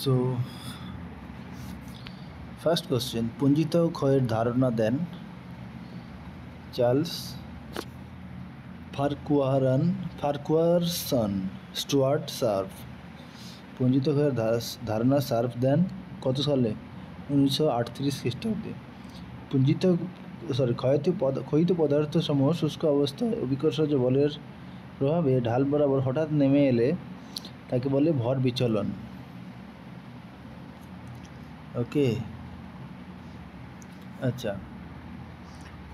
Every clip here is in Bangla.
সো ফার্স্ট কোশ্চেন, পুঞ্জিত ক্ষয়ের ধারণা দেন চার্লস ফারকুয়ারসন, স্টুয়ার্ট সার্ভ। পুঞ্জিত ক্ষয়ের ধারণা সার্ভ দেন কত সালে? 1938 খ্রিস্টাব্দে। ক্ষয়িত পদার্থ সমূহ শুষ্ক অবস্থায় অভিকর্ষজ বলের প্রভাবে ঢাল বরাবর হঠাৎ নেমে এলে তাকে বলে ভর বিচলন। ওকে, আচ্ছা,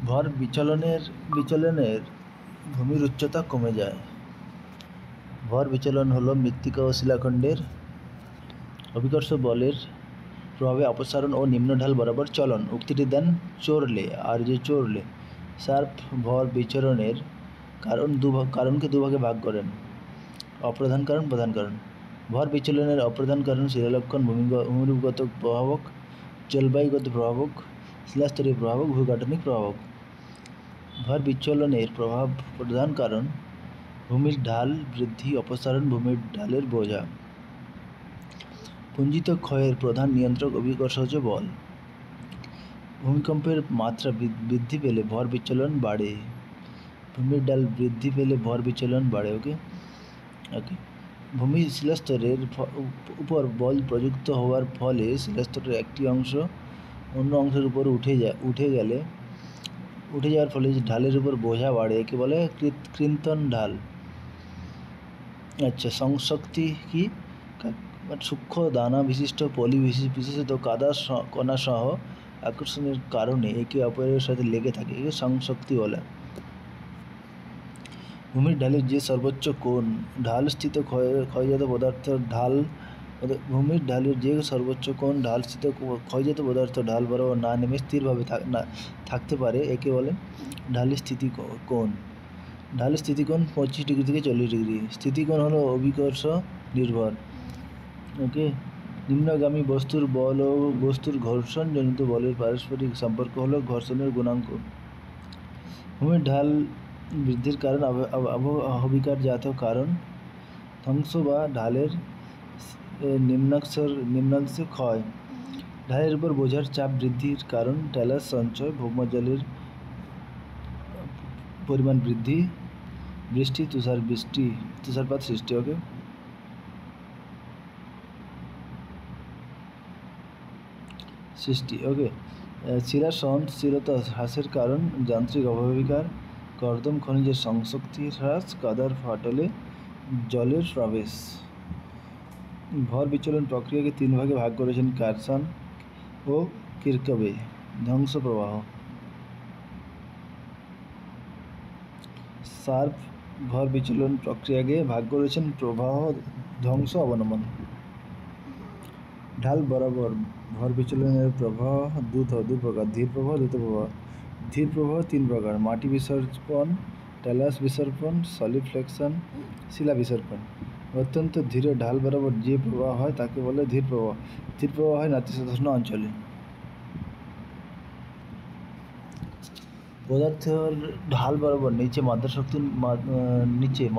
ভর বিচলনের ভূমির উচ্চতা কমে যায়। ভর বিচলন হলো মৃত্তিকা ও শিলাখণ্ডের অভিকর্ষ বলের প্রভাবে অপসারণ ও নিম্ন ঢাল বরাবর চলন। উক্তিটি দেন চোরলে, আর যে চোরলে। সার্ভ ভর বিচলনের কারণকে দুভাগে ভাগ করেন: অপ্রধান কারণ, প্রধান কারণ। ভর বিচলনের অপ্রধান কারণ শিলালক্ষণ, ভূমিরূপগত প্রভাবক, জলবায়ুগত প্রভাবক, শিলাস্তরীয় প্রভাবক, ভূগাঠনিক প্রভাবক। ভর বিচলনের প্রধান কারণ ভূমির ঢাল বৃদ্ধি, অপসারণ, ভূমির ঢালের বোঝা। পুঞ্জিত ক্ষয়ের প্রধান নিয়ন্ত্রক অভিকর্ষজ বল। ভূমিকম্পের মাত্রা বৃদ্ধি পেলে ভর বিচলন বাড়ে। ভূমির ঢাল বৃদ্ধি পেলে ভর বিচলন বাড়ে। ওকে। ভূমি শিলাস্তরের উপর বল প্রযুক্ত হওয়ার ফলে শিলাস্তরের একটি অংশ অন্য অংশের উপর উঠে যাওয়ার ফলে ঢালের উপর বোঝা বাড়ে। একে বলে কৃন্তন ঢাল। আচ্ছা, সংশক্তি কি? সূক্ষ্ম দানা বিশিষ্ট পলি বিশেষত কাদা কণা সহ আকর্ষণের কারণে একে অপরের সাথে লেগে থাকে, একে সংশক্তি বলে। ভূমির ঢালের যে সর্বোচ্চ কোণ ঢালস্থিত ক্ষয়জাত পদার্থের ঢাল ভূমির ঢালের যে সর্বোচ্চ কোণ ঢালস্থিত ক্ষয়জাত পদার্থ ঢাল বরাবর না নেমে স্থিরভাবে থাকতে পারে, একে বলে ঢালের স্থিতিকোণ। ঢালের স্থিতিকোণ 25 ডিগ্রি থেকে 40 ডিগ্রি। স্থিতিকোণ হলো অভিকর্ষ নির্ভর। ওকে। নিম্নগামী বস্তুর বল ও বস্তুর ঘর্ষণজনিত বলের পারস্পরিক সম্পর্ক হলো ঘর্ষণের গুণাঙ্ক। ভূমির ঢাল বৃদ্ধির কারণ আবহবিকারজাত কারণ ধ্বংস বা ঢালের নিম্নাংশে ক্ষয়। ঢালের উপর বোঝার চাপ বৃদ্ধির কারণ ট্যালাস সঞ্চয়, ভৌমজলের পরিমাণ বৃদ্ধি, বৃষ্টি, তুষারপাত সৃষ্টি। ওকে। ওকে। শিলার সহনশীলতা হ্রাসের কারণ যান্ত্রিক অববাহিকার, কর্দম খনিজের সংশক্তি হ্রাস, কাদার ফাটলে জলের প্রবেশ। ভর বিচলন প্রক্রিয়াকে 3 ভাগে ভাগ করেছেন কার্সন ও কিরকবে। ধ্বংস প্রবাহ। সার্ভ ভর বিচলন প্রক্রিয়াকে ভাগ করেছেন প্রবাহ, ধ্বংস, অবনমন। ঢাল বরাবর ভর বিচলনের প্রবাহ দু প্রকার: ধীর প্রবাহ, দ্রুত প্রবাহ। ধীর প্রবাহ 3 প্রকার: মাটি বিসর্পণ, ট্যালাস বিসর্পণ, সলিফ্লেকশন, শিলা বিসর্পণ। অত্যন্ত ধীর ঢাল বরাবর যে প্রবাহ হয় তাকে বলে ধীর প্রবাহ। ধীর প্রবাহ হয় নাতিশীতোষ্ণ অঞ্চলে। পদার্থের ঢাল বরাবর নিচে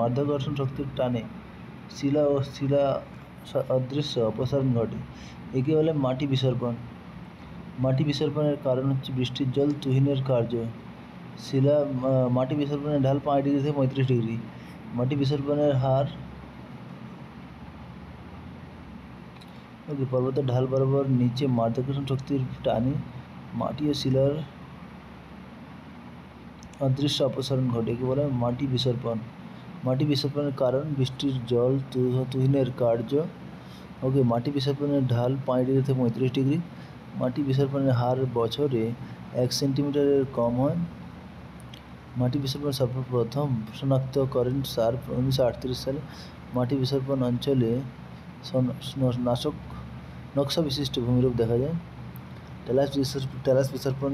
মাধ্যাকর্ষণ শক্তির টানে শিলা অদৃশ্য অপসারণ ঘটে, একে বলে মাটি বিসর্পণ। মাটি বিসর্পণের কারণ হচ্ছে বৃষ্টির জল তুহিনের কার্য। মাটি বিসর্পণের ঢাল 5 ডিগ্রি থেকে 35 ডিগ্রি। মাটি বিসর্পণের হার পর্বতের ঢাল বরাবর নিচে মাধ্যাকর্ষণ শক্তির টানে মাটি ও শিলার অদৃশ্য অপসারণ ঘটে, একে বলে মাটি বিসর্পণ। মাটি বিসর্পণের কারণ বৃষ্টির জল তুহিনের কার্য। ওকে। মাটি বিসর্পণের ঢাল 5 ডিগ্রি থেকে 35 ডিগ্রি। মাটি বিসর্পণের হার বছরে 1 সেন্টিমিটারের কম হয়। মাটি বিসর্পণ সর্বপ্রথম শনাক্ত করেন সার্ভ 1938 সালে। মাটি বিসর্পণ অঞ্চলে নকশা বিশিষ্ট ভূমিরূপ দেখা যায়। ট্যালাস বিসর্পণ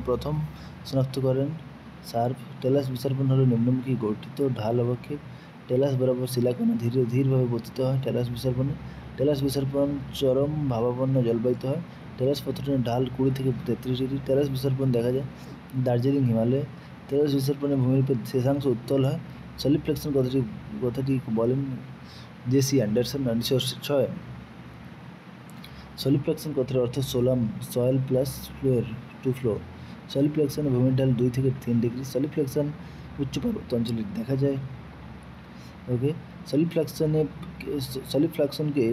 প্রথম শনাক্ত করেন সার্ভ। ট্যালাস বিসর্পণ হলো নিম্নমুখী গঠিত ঢাল অবক্ষেপ। ট্যালাস বরাবর শিলাকণা ধীরভাবে পতিত হয়। ট্যালাস বিসর্পণ চরম ভাবাপন্ন জলবায়ুতে হয়। ট্যালাস পতনের ঢাল 20 থেকে 33 ডিগ্রি। ট্যালাস বিসর্পণ দেখা যায় দার্জিলিং হিমালয়ে। ট্যালাস বিসর্পণে ভূমিরূপের শেষাংশ উত্তল হয়। সলিফ্লেকশন কথাটি বলেন জেসি অ্যান্ডারসন 1906। সলিফ্লেকশন কথার অর্থ soil plus floor to flow. সলিফ্লেকশনে ভূমির ঢাল 2 থেকে 3 ডিগ্রি। সলিফ্লেকশন উচ্চ পার্বত্য অঞ্চলে দেখা যায়। ওকে, সলিফ্লেকশনকে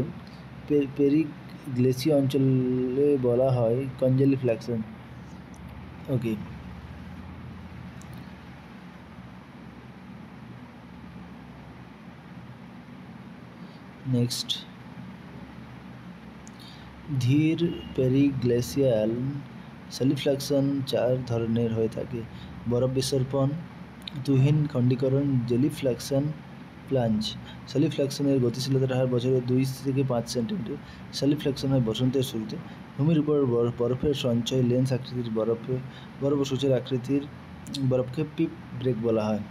পেরিগ্লেসীয় অঞ্চলে বলা হয় কনজেলিফ্লেকশন। ওকে, নেক্সট, ধীর পেরিগ্লেসিয়াল সলিফ্লেকশন 4 ধরনের হয়ে থাকে: বরফ বিসর্পণ, তুহিন খণ্ডীকরণ, জেলিফ্লেকশন, প্লাঞ্জ। সলিফ্লেকশনের গতিশীলতার হার বছরে 2 থেকে 5 সেন্টিমিটার। সলিফ্লেকশন হয় বসন্তের শুরুতে। ভূমির উপর বরফের সঞ্চয়, লেন্স আকৃতির বরফ ও সূচের আকৃতির বরফকে পিপ ব্রেক বলা হয়।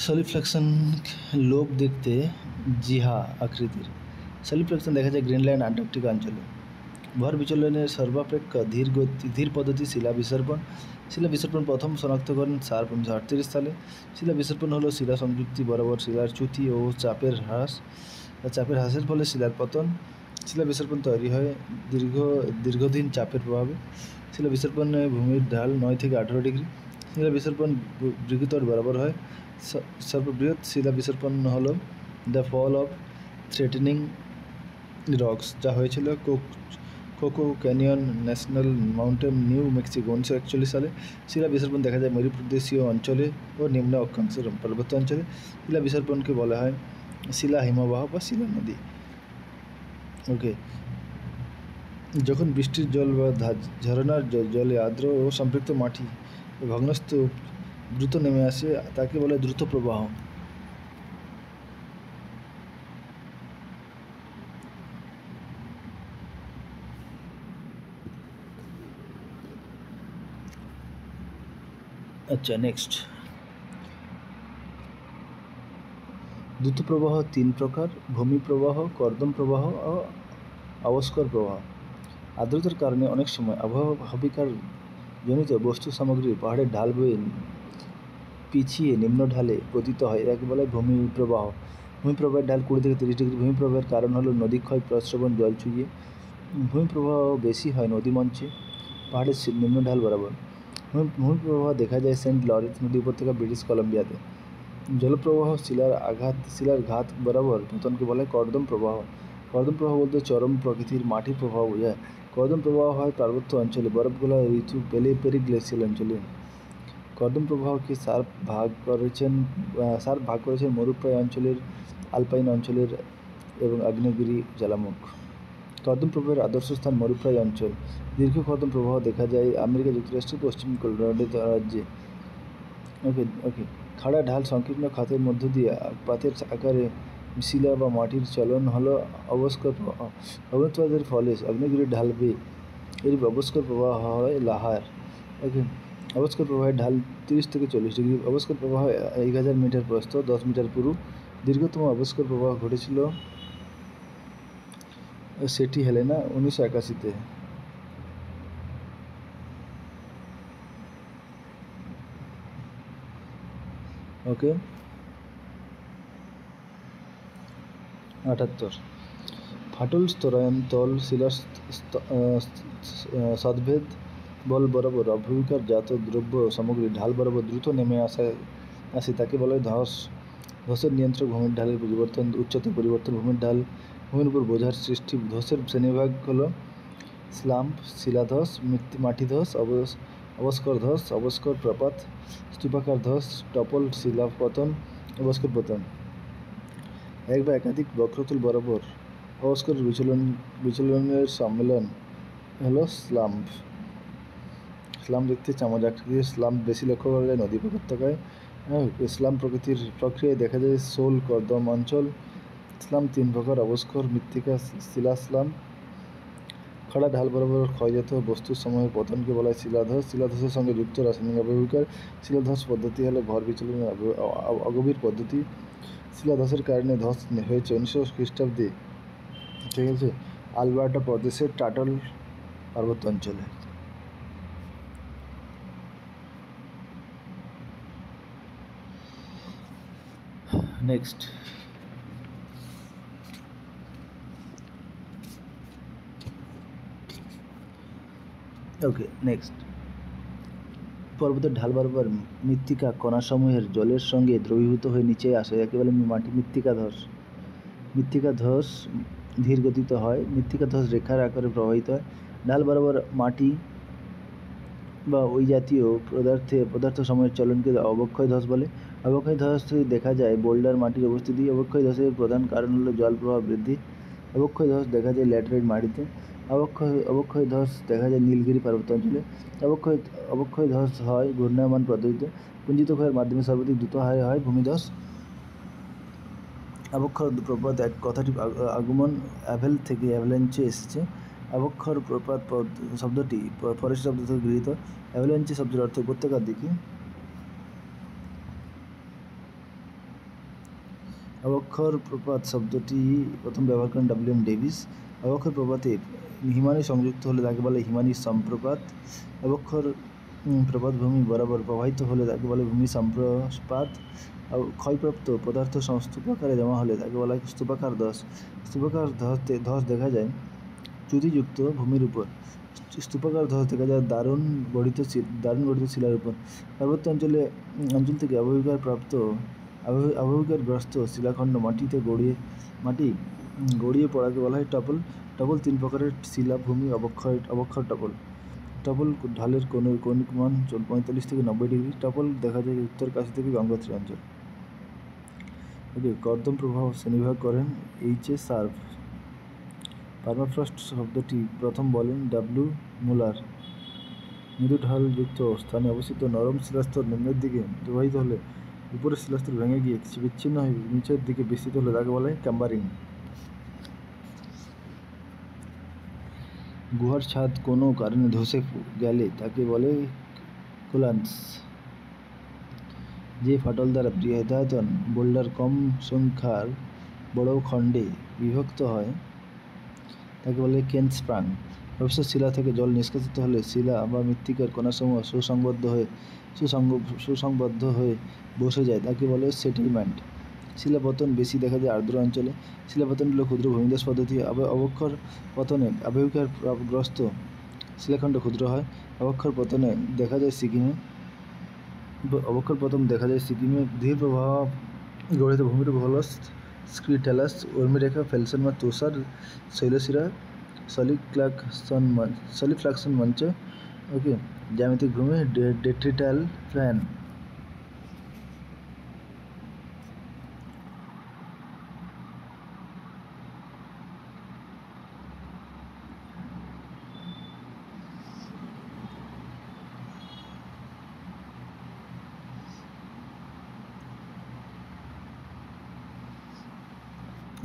সলিফ্লেকশন লোব দেখতে জিহা আকৃতির। সলিফ্লেকশন দেখা যায় গ্রিনল্যান্ড, আন্টার্কটিকা অঞ্চলে। ভর বিচলনের সর্বাপেক্ষা ধীর পদ্ধতি শিলা বিসর্পণ। শিলা বিসর্পণ প্রথম শনাক্ত করেন স্যার 1938 সালে। শিলা বিসর্পণ হলো শিলা সংযুক্তি বরাবর শিলার চ্যুতি ও চাপের হ্রাসের ফলে শিলার পতন। শিলা বিসর্পণ তৈরি হয় দীর্ঘদিন চাপের প্রভাবে। শিলা বিসর্পণে ভূমির ঢাল 9 থেকে 18 ডিগ্রি। শিলা বিসর্পণ বৃহত্তর বরাবর হয়। সর্ববৃহৎ শিলা বিসর্পণ হলো the fall of threatening rocks, যা হয়েছিল Chaco Canyon National Mountain, New Mexico 1941 সালে। শিলা বিসর্পণ দেখা যায় মরুপ্রদেশীয় অঞ্চলে ও নিম্ন অক্ষাংশের পার্বত্য অঞ্চলে। শিলা বিসর্পণকে বলা হয় শিলা হিমবাহ বা শিলা নদী। ওকে, যখন বৃষ্টির জল বা ঝরনার জলে আর্দ্র ও সম্পৃক্ত মাটি ভগ্নস্তূপ দ্রুত নেমে আসে, তাকে বলে দ্রুত প্রবাহ। আচ্ছা, নেক্সট, দ্রুত প্রবাহ 3 প্রকার: ভূমি প্রবাহ, কর্দম প্রবাহ ও অবস্কর প্রবাহ। আর্দ্রতার কারণে অনেক সময় আবহাওয়িকার জনিত বস্তু সামগ্রী পাহাড়ের ঢাল বেয়ে পিছিয়ে নিম্ন ঢালে পতিত হয়, একে বলে ভূমি প্রবাহ। ভূমি প্রবাহের ঢাল 20 থেকে 30 ডিগ্রি। ভূমি প্রবাহের কারণ হলো নদী ক্ষয়, প্রস্রবণ, জল চুইয়ে। ভূমি প্রবাহ বেশি হয় নদীমঞ্চে, পাহাড়ের নিম্ন ঢাল বরাবর। ভূমি প্রবাহ দেখা যায় সেন্ট লরেন্স নদী উপত্যকা, ব্রিটিশ কলাম্বিয়াতে। জলপ্রবাহ শিলার ঘাত বরাবর পতনকে বলে কর্দম প্রবাহ। কর্দম প্রবাহ বলতে চরম প্রকৃতির মাটির প্রবাহ বোঝায়। কর্দম প্রবাহ হয় পার্বত্য অঞ্চলে, বরফগলা ঋতু পেরিগ্লেসিয়াল অঞ্চলে। কর্দম প্রবাহকে সার্ক ভাগ করেছেন মরুপ্রায় অঞ্চলের, আলপাইন অঞ্চলের এবং আগ্নেয়গিরি জ্বালামুখ। কর্দম প্রবাহের আদর্শ স্থান মরুপ্রায় অঞ্চল। দীর্ঘ কর্দম প্রবাহ দেখা যায় আমেরিকা যুক্তরাষ্ট্রের পশ্চিম কলোরাডো রাজ্যে। ওকে, খাড়া ঢাল সংকীর্ণ খাতের মধ্য দিয়ে পাতের আকারে শিলা বা মাটির চলন হলো অবস্কর প্রবাহ। অগ্নুৎপাতের ফলে আগ্নেয়গিরির ঢাল বেয়ে এর অবস্কর প্রবাহ হয় লাহার। ওকে, অবস্কর প্রবাহের ঢাল 30 থেকে 40 ডিগ্রি। অবস্কর প্রবাহ 1000 মিটার প্রস্থ, 10 মিটার পুরু। দীর্ঘতম অবস্কর প্রবাহ ঘটেছিল সেটি হেলেনা 1981-তে। ওকে, 78, ফাটল স্তরায়ন্তল শিলার সদভেদ বল বরাবর অভ্যন্তরীণ জাত দ্রব্য সামগ্রী ঢাল বরাবর দ্রুত নেমে আসে, তাকে বলে ধস। ধসের নিয়ন্ত্রক ভূমির ঢালের পরিবর্তন, উচ্চতা পরিবর্তন, ভূমির উপর বোঝার সৃষ্টি। ধসের শ্রেণীবিভাগ হলো স্লাম্প, শিলাধস, মাটিধস, অবস্কর ধস, অবস্কর প্রপাত, স্তূপাকার ধস, টপল শিলাপতন, অবস্কর পতন। এক বা একাধিক বক্রতল বরাবর অবস্কর বিচলনের সম্মেলন হলো স্লাম্প। স্লাম্প দেখতে চামচ আকৃতির। স্লাম্প বেশি লক্ষ্য করা যায় নদী উপত্যকায়। স্লাম্প প্রক্রিয়ায় দেখা যায় শোল কর্দম অঞ্চল। স্লাম্প 3 প্রকার: অবস্কর, মৃত্তিকা, শিলা স্লাম্প। খাড়া ঢাল বরাবর ক্ষয়জাত বস্তুর সময়ের পতনকে বলা হয় শিলাধস। শিলাধসের সঙ্গে যুক্ত রাসায়নিক অববাহিকার। শিলাধস পদ্ধতি হলো ভর বিচলনের অগভীর পদ্ধতি। শিলাধসের কারণে ধস হয়েছে 1900 খ্রিস্টাব্দে, ঠিক আছে, আলবার্টা প্রদেশের টাটল পার্বত্য অঞ্চলে। নেক্সট, ওকে নেক্সট, পর্বতের ঢাল বরাবর মৃত্তিকা কণাসমূহের জলের সঙ্গে দ্রবীভূত হয়ে নিচে আসে, একে বলে মাটি মৃত্তিকা ধস। মৃত্তিকা ধস ধীর গতিতে হয়, মৃত্তিকা ধস রেখার আকারে প্রবাহিত হয়। ঢাল বরাবর মাটি বা ওই জাতীয় পদার্থ সময়ের চলনকে অবক্ষয় ধস বলে। অবক্ষয় ধস দেখা যায় বোল্ডার মাটির উপস্থিতি। অবক্ষয় ধসের প্রধান কারণ হলো জল প্রবাহ বৃদ্ধি। অবক্ষয় ধস দেখা যায় ল্যাটেরাইট মাটিতে। অবক্ষয় ধস দেখা যায় নীলগিরি পার্বত্য অঞ্চলে। অবক্ষয় ধস হয় ঘূর্ণায়মান পদ্ধতিতে। পুঞ্জিত ক্ষয়ের মাধ্যমে সর্বাধিক দ্রুত হারে হয় ভূমিধস। অবক্ষয় প্রপাত এক কথাটি আগমন অ্যাভেল থেকে অ্যাভেলেঞ্চে এসেছে। অবক্ষয় প্রপাত শব্দটি ফরেস্ট শব্দ থেকে গৃহীত। অ্যাভেলেঞ্চে শব্দের অর্থ উপত্যকার দিকে। অবক্ষয় প্রপাত শব্দটি প্রথম ব্যবহার করেন ডব্লিউ.এম. ডেভিস। অবক্ষয় প্রপাতে হিমানি সংযুক্ত হলে তাকে বলে হিমানি সম্প্রপাত। অবক্ষয় প্রপাত ভূমি বরাবর প্রবাহিত হলে তাকে বলে ভূমি সম্প্রপাত। ক্ষয়প্রাপ্ত পদার্থ স্তূপাকারে জমা হলে তাকে বলা হয় স্তূপাকার ধস। স্তূপাকার ধস দেখা যায় চ্যুতিযুক্ত ভূমির উপর। স্তূপাকার ধস দেখা যায় দারুণ গঠিত শিলার উপর। পার্বত্য অঞ্চল থেকে অবহিকারগ্রস্ত শিলাখণ্ড মাটি গড়িয়ে পড়াকে বলা হয় টপল। টপল 3 প্রকারের শিলা ভূমি অবক্ষয় টপল। টপল ঢালের কৌণিক মান 45 থেকে 90 ডিগ্রি। টপল দেখা যায় উত্তর কাশী থেকে গঙ্গোত্রী অঞ্চল। ওকে, কর্দম প্রবাহ শ্রেণীবিভাগ করেন এইচ.এ. সার্ভ। পার্মাফ্রস্ট শব্দটি প্রথম বলেন ডব্লিউ. মুলার। মৃদু ঢালযুক্ত স্থানে অবস্থিত নরম শিলাস্তর নিম্নের দিকে প্রবাহিত হলে উপরের শিলাস্তর ভেঙে গিয়ে বিচ্ছিন্ন হয়ে নিচের দিকে বিস্তৃত হলে তাকে বলা হয় ক্যাম্বারিং। গুহার ছাদ কোনো কারণে ধসে গেলে তাকে বলে কোলাপস। যে ফাটল দ্বারা বৃহদায়তন বোল্ডার কম সংখ্যার বড় খণ্ডে বিভক্ত হয় তাকে বলে কেন স্প্রাং। অবশ্য শিলা থেকে জল নিষ্কাশিত হলে শিলা বা মৃত্তিকার কণাসমূহ সুসংবদ্ধ হয়ে বসে যায় তাকে বলে সেটেলমেন্ট। শিলাপতন বেশি দেখা যায় আর্দ্র অঞ্চলে। শিলাপতন হল ক্ষুদ্র ভূমিধস পদ্ধতি। অবক্ষয় পতনে আবহবিকারগ্রস্ত শিলাখণ্ড ক্ষুদ্র হয়। অবক্ষয় পতনে দেখা যায় সিকিমে। ধীর প্রবাহ গঠিত ভূমির ভূলস্থ স্ক্রিটালাস, উর্মিরেখা, ফেলসেনমার তুষার, শৈলশিরা, সলিফ্লাকশন মঞ্চ। ওকে, জ্যামিতিক ভূমি ডেট্রিটাল ফ্যান।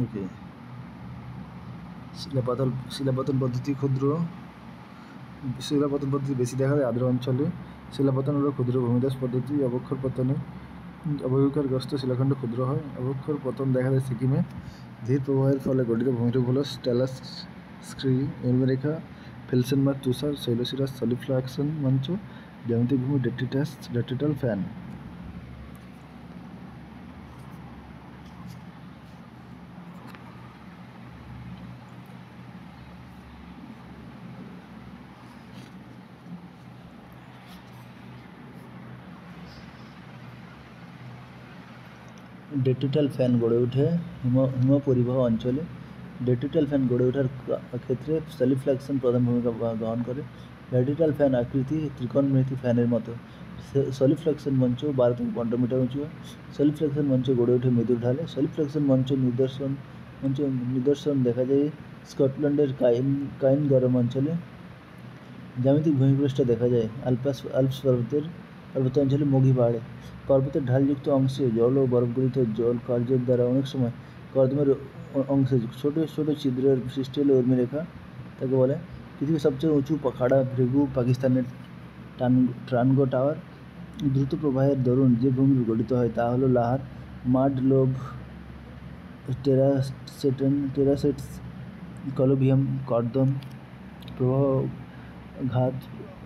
ওকে, শিলাপতন পদ্ধতি বেশি দেখা যায় আর্দ্র অঞ্চলে। শিলাপতন হলো ক্ষুদ্র ভূমিধস পদ্ধতি। অবক্ষয় পতনে অবহিকারগ্রস্ত শিলাখণ্ড ক্ষুদ্র হয়। অবক্ষয় পতন দেখা যায় সিকিমে। ধীর প্রবাহের ফলে গঠিত ভূমিরূপ হল স্ট্যালাস, স্ক্রি, উর্মিরেখা, ফেলসেনমার তুষার, শৈলশিরা, সলিফ্লাকশন মঞ্চ। জ্যামিতিক ভূমি ডেট্রিটাল ফ্যান। ডেট্রিটাল ফ্যান গড়ে ওঠে হিমপরিবাহ অঞ্চলে। ডেট্রিটাল ফ্যান গড়ে ওঠার ক্ষেত্রে সলিফ্লাকশন প্রধান ভূমিকা গ্রহণ করে। ডেট্রিটাল ফ্যান আকৃতি ত্রিকোণমিতি ফ্যানের মতো। সলিফ্লাকশন মঞ্চ 12 থেকে 15 মিটার উঁচু হয়। সলিফ্লাকশন মঞ্চ গড়ে ওঠে মৃদু ঢালে। সলিফ্লাকশন মঞ্চ নিদর্শন দেখা যায় স্কটল্যান্ডের কাইনগরম অঞ্চলে। জ্যামিতিক ভূমিপৃষ্ঠ দেখা যায় আল্পস পার্বত্য অঞ্চলে মগি পাহাড়ে। পর্বতের ঢালযুক্ত অংশে জল ও বরফগলিত জল কার্যের দ্বারা অনেক সময় কর্দমের অংশে ছোট ছোট ছিদ্রের সৃষ্টি হলে উর্মিরেখা তাকে বলে। পৃথিবীর সবচেয়ে উঁচু খাড়া ভৃগু পাকিস্তানের ট্রানগো টাওয়ার। দ্রুত প্রবাহের দরুন যে ভূমি গঠিত হয় তা হলো লাহার, মাড, লোভ, টেরাসেটস, কলোভিয়াম, কর্দম।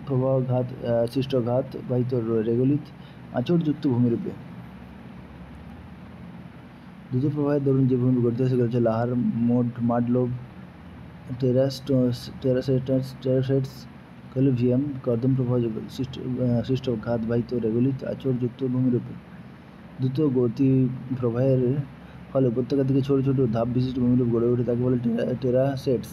প্রবাহঘাত সৃষ্টঘাত বাহিত রেগলিত আঁচড়যুক্ত ভূমিরূপে। দ্রুত প্রবাহের দরুন যে ভূমি গঠিত হয় সেগুলো হচ্ছে লাহার, মাডলোব, টেরাসেটস, কলুভিয়াম। কর্দম প্রবাহ সৃষ্ট ঘাতবাহিত রেগুলিত আঁচড়যুক্ত ভূমির উপর দ্রুত গতি প্রবাহের ফলে উপত্যকার দিকে ছোট ছোট ধাপ বিশিষ্ট ভূমিরূপ গড়ে ওঠে, তাকে বলে টেরাসেটস।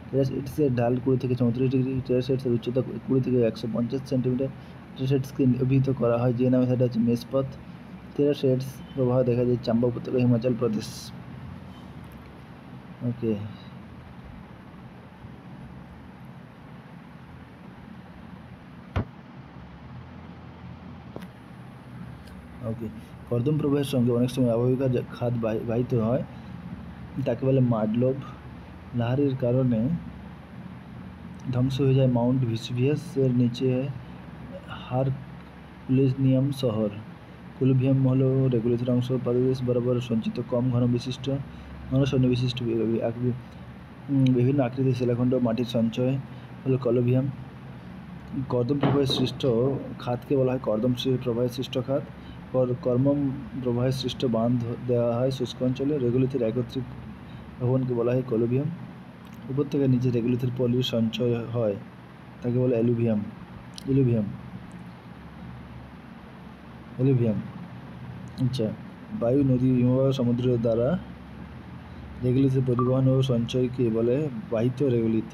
টেরাসেটসের ঢাল 20 থেকে 34 ডিগ্রি, টেরাসেটসের উচ্চতা 20 থেকে 150 সেন্টিমিটার। টেরাসেটসকে অভিহিত করা হয় যে নামে, সেটা হচ্ছে মেষপথ। টেরাসেটস প্রবাহ দেখা যায় চাম্বা উপত্যকা, হিমাচল প্রদেশ। ওকে, কর্দম প্রবাহের সঙ্গে অনেক সময় অববাহিকা খাত বাহিত হয়, তাকে বলে মাডলোব। লাহারের কারণে ধ্বংস হয়ে যায় মাউন্ট ভেসুভিয়াস এর নিচে হারকুলেনিয়াম শহর। কলুভিয়াম হলো রেগুলেটর অংশ, পাদদেশ বরাবর সঞ্চিত কম ঘন সন্নিবিশিষ্ট বিভিন্ন আকৃতির শিলাখণ্ড মাটির সঞ্চয় হলো কলুভিয়াম। কর্দম প্রবাহের সৃষ্ট খাতকে বলা হয় কর্দম প্রবাহের সৃষ্ট খাত। কর্মম প্রবাহের সৃষ্ট বাঁধ দেওয়া হয় শুষ্ক অঞ্চলে। রেগুলিথের একত্রিত ভবনকে বলা হয় কলুভিয়াম। উপত্যকার নিচে রেগুলিথের পলির সঞ্চয় হয়, তাকে বলে এলুভিয়াম। আচ্ছা, বায়ু, নদী, হিমবাহ, সমুদ্র দ্বারা রেগুলিথের পরিবহন ও সঞ্চয়কে বলে বাহিত রেগুলিথ।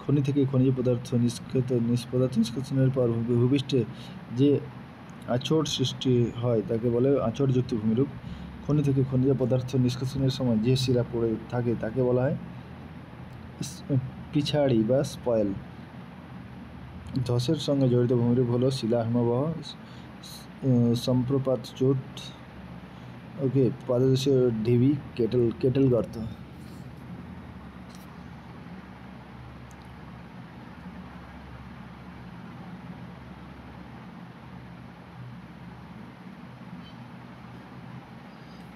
খনি থেকে খনিজ পদার্থ নিষ্কাশনের পর ভূপৃষ্ঠে যে আঁচড় সৃষ্টি হয় তাকে বলে আঁচড়যুক্ত ভূমিরূপ। খনি থেকে খনিজ পদার্থ নিষ্কাশনের সময় যে শিলা পড়ে থাকে তাকে বলা হয় পিছাড়ি বা স্পয়েল। ধসের সঙ্গে জড়িত ভূমিরূপ হলো শিলা, হিমবাহ, সম্প্রপাত চোট, পাদদেশীয় ঢিবি, কেটেল গর্ত।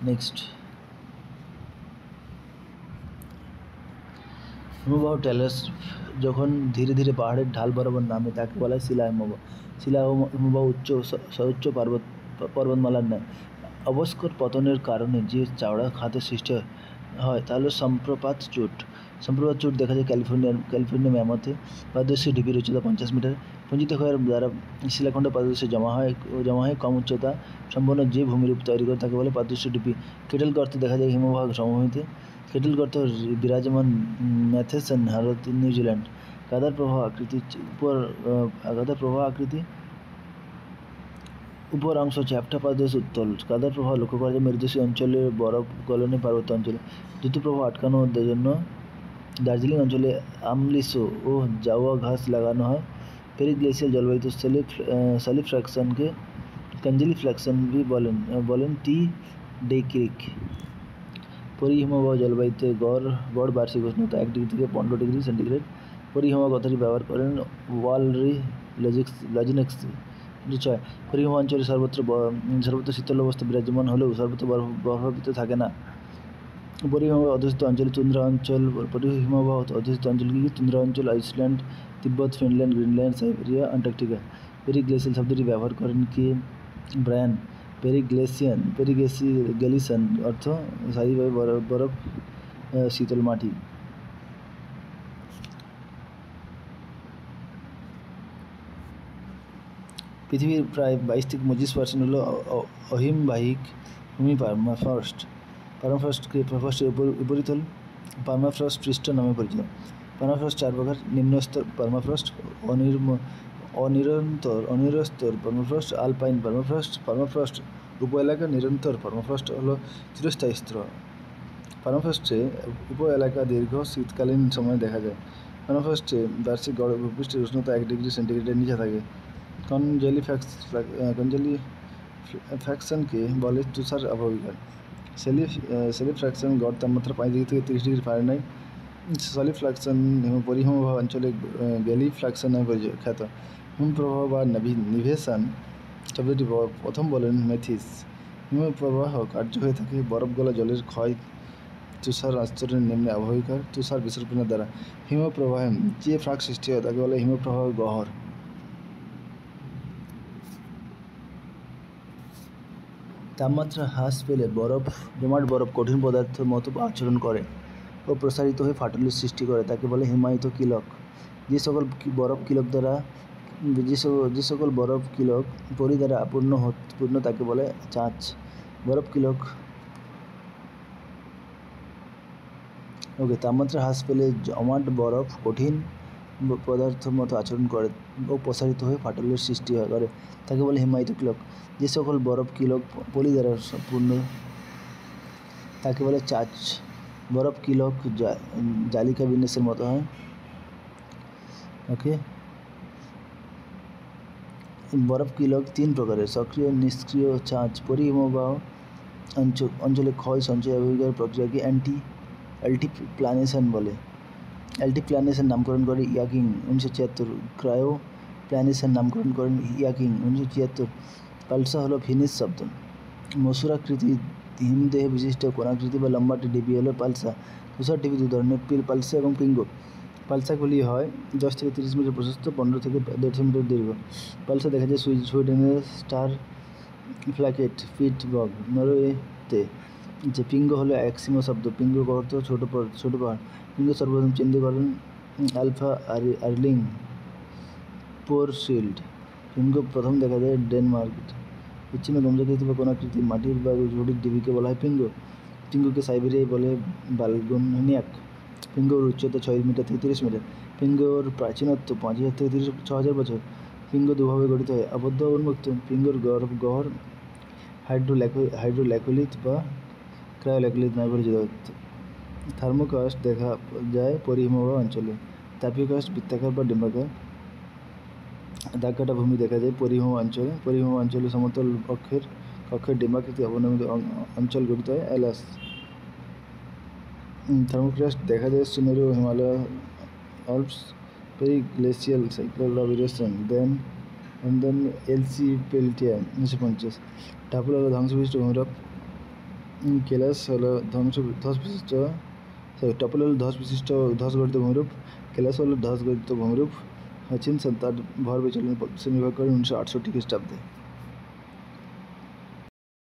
নেক্সট, হিমবাহ টেলাস যখন ধীরে ধীরে পাহাড়ের ঢাল বরাবর নামে তাকে বলা হয় শিলা হিমবাহ। শিলা হিমবাহ সর্বোচ্চ পর্বতমালার ন্যায়। অবস্কর পতনের কারণে যে চওড়া খাতের সৃষ্টি হয় তা হলো সম্প্রপাত চোট। দেখা যায় ক্যালিফোর্নিয়া ম্যামথে। পাদদেশীয় ঢিবির উচ্চতা 50 মিটার। পঞ্জিত ক্ষয়ের দ্বারা শিলাখণ্ড পাদদেশে জমা হয় কম উচ্চতা সম্পন্ন যে ভূমিরূপ তৈরি করে তাকে বলে পাদদেশীয় ঢিবি। কেটেল গর্ত দেখা যায় হিমবাহ সমভূমিতে। কেটেল গর্ত বিরাজমান ম্যাথেসন, ভারত, নিউজিল্যান্ড। কাদার প্রবাহ আকৃতি উপর অংশ চ্যাপ্টা পাদদেশ উত্তল। কাদার প্রবাহ লক্ষ্য করা যায় মেরুদেশীয় অঞ্চলে, বরফ গলনে পার্বত্য অঞ্চলে। দ্রুত প্রবাহ আটকানোর জন্য দার্জিলিং অঞ্চলে আমলিসো ও জাওয়া ঘাস লাগানো হয়। পেরিগ্লেসিয়াল জলবায়ুতে সলিফ্র্যাকশনকে কনজেলিফ্ল্যাকশন भी বলেন। টি ডেইক্রিক। পরিহিমবাহ জলবায়ুতে গড় বার্ষিক উষ্ণতা 1 ডিগ্রি থেকে 15 ডিগ্রি সেন্টিগ্রেড। পরিহিমবাহ কথাটি ব্যবহার করেন ওয়ালরি লজিনেক্স। 6, পরিহিম অঞ্চলে সর্বত্র শীতল অবস্থা বিরাজমান হলেও সর্বত্র বরফাবৃত থাকে না। পরিহিমবাহ অধ্যুষিত অঞ্চল তুন্দ্রা অঞ্চল। পরিহিমবাহ অধ্যুষিত অঞ্চল কি? তুন্দ্রা অঞ্চল, আইসল্যান্ড, তিব্বত, ফিনল্যান্ড, গ্রিনল্যান্ড, সাইবেরিয়া, অ্যান্টার্কটিকা। পেরিগ্লেসিয়াল শব্দটি ব্যবহার করেন কি? ব্রায়ান। পেরিগ্লেসিয়ান অর্থ স্থায়ীভাবে বরফ শীতল মাটি। পৃথিবীর প্রায় 22 থেকে 25% হলো অহিমবাহিক ভূমি। পার্মাফ্রস্টের উপরিতল পার্মাফ্রস্ট পৃষ্ঠ নামে পরিচিত। পার্মাফ্রস্ট 4 প্রকার: নিম্ন স্তর পার্মাফ্রস্ট, অনিরস্তর পার্মাফ্রস্ট, আলপাইন পার্মাফ্রস্ট, উপ-এলাকা নিরন্তর পার্মাফ্রস্ট হলো চিরস্থায়ী স্তর। পার্মাফ্রস্টে উপ-এলাকা দীর্ঘ শীতকালীন সময়ে দেখা যায়। পার্মাফ্রস্টে বার্ষিক গড় ভূপৃষ্ঠের উষ্ণতা 1 ডিগ্রি সেন্টিগ্রেডের নিচে থাকে। কনজেলিফ্র্যাকশনকে বলে তুষার অববাহিকা। সেলিফ্র্যাকশন গড় তাপমাত্রা 5 ডিগ্রি থেকে 30 ডিগ্রি ফারেনহাইট। সলিফ্র্যাকশন পরিহিমবাহ অঞ্চলে গ্যালিফ্র্যাকশন নামে খ্যাত। হিমপ্রবাহ বা নিভেশন শব্দটি প্রথম বলেন মেথিস। হিমপ্রবাহ কার্য হয়ে থাকে বরফ গলা জলের ক্ষয়, তুষার আস্তরণের নিম্নে অববাহিকার তুষার বিসর্পণের দ্বারা। হিমপ্রবাহে যে ফাঁক সৃষ্টি হয় তাকে বলে হিমপ্রবাহ গহ্বর। তাপমাত্রা হ্রাস পেলে জমাট বরফ কঠিন পদার্থের মতো আচরণ করে ও প্রসারিত হয়ে ফাটলের সৃষ্টি করে, তাকে বলে হিমায়িত কিলক। যে সকল বরফ কিলক পলি দ্বারা পূর্ণ তাকে বলে চাঁচ। বরফ কিলক তাপমাত্রা হ্রাস পেলে জমাট বরফ কঠিন পদার্থের মতো আচরণ করে ও প্রসারিত হয়ে ফাটলের সৃষ্টি করে, তাকে বলে হিমায়িত কিলক। যে সকল বরফ কিলক পলি দ্বারা পূর্ণ তাকে বলে চাঁচ। বরফ কিলক জালিকা বিন্যাসের মতো হয়। বরফ কিলক 3 প্রকারের: সক্রিয়, নিষ্ক্রিয়, চাঁচ। পরিহিমবাহ অঞ্চলে ক্ষয় সঞ্চয় প্রক্রিয়াকে অ্যাল্টিপ্লানেশন বলে। অ্যাল্টিপ্লানেশন নামকরণ করে ইয়াকিং 1976। ক্রায়োপ্লানেশন নামকরণ করেন ইয়াকিং 1976। পালসা হলো ফিনিশ শব্দ। মসুরাকৃতি হিমদেহ বিশিষ্ট কোণাকৃতি বা লম্বাটে ঢিপি হলো পালসা। তুষার ঢিপি 2 ধরনের: পালসা এবং পিঙ্গো। পালসাগুলি হয় 10 থেকে 30 মিটার প্রশস্ত, 15 থেকে 150 মিটার দীর্ঘ। পালসা দেখা যায় সুইডেনের স্টার ফ্ল্যাকেট পিটসবার্গ, নরওয়েতে। যে পিঙ্গো হলো এস্কিমো শব্দ। পিঙ্গো অর্থ ছোট পাহাড়। পিঙ্গো সর্বপ্রথম চিহ্নিত করেন আলফা আর্লিং পোরশিল্ড। পিঙ্গো প্রথম দেখা যায় ডেনমার্ক। বিচ্ছিন্ন গম্বুজাকৃতি বা কোণাকৃতি মাটির বা ঝুড়ির ঢিপিকে বলা হয় পিঙ্গো। পিঙ্গোকে সাইবেরিয়ায় বলে বালগুনিয়াক। পিঙ্গোর উচ্চতা 6 মিটার থেকে 30 মিটার। পিঙ্গোর প্রাচীনত্ব 5000 থেকে 6000 বছর। পিঙ্গো দুভাবে গঠিত হয়: আবদ্ধ ও উন্মুক্ত। পিঙ্গোর গহ্বর হাইড্রোল্যাকোলিথ বা ক্রায়োল্যাকোলিথ নামে পরিচিত। থার্মোকাস্ট দেখা যায় পরিহিমবাহ অঞ্চলে। তাপীয় কাস্ট বৃত্তাকার বা ডিম্বাকার। দাগ কাটা ভূমি দেখা যায় পরিহিম অঞ্চলে। পরিহিম অঞ্চলে সমতল কক্ষের ডিম্বাকৃতি অবনমিত অঞ্চল গঠিত হয় অ্যালাস। থার্মোক্রাস্ট দেখা যায় সুমেরু, Himalaya, Alps, periglacial cycle of erosion, then L C Peltier 1950। টাপুল হলো ধ্বংসবিশিষ্ট ভূমিরূপ। কেলাস হলো ধসগঠিত ভূমিরূপ। কেলাস হলো ধসগঠিত ভূমিরূপ। হাচিনসন তার ভর বিচলনের পদ্ধতি নির্ভর করেন 1968 খ্রিস্টাব্দে।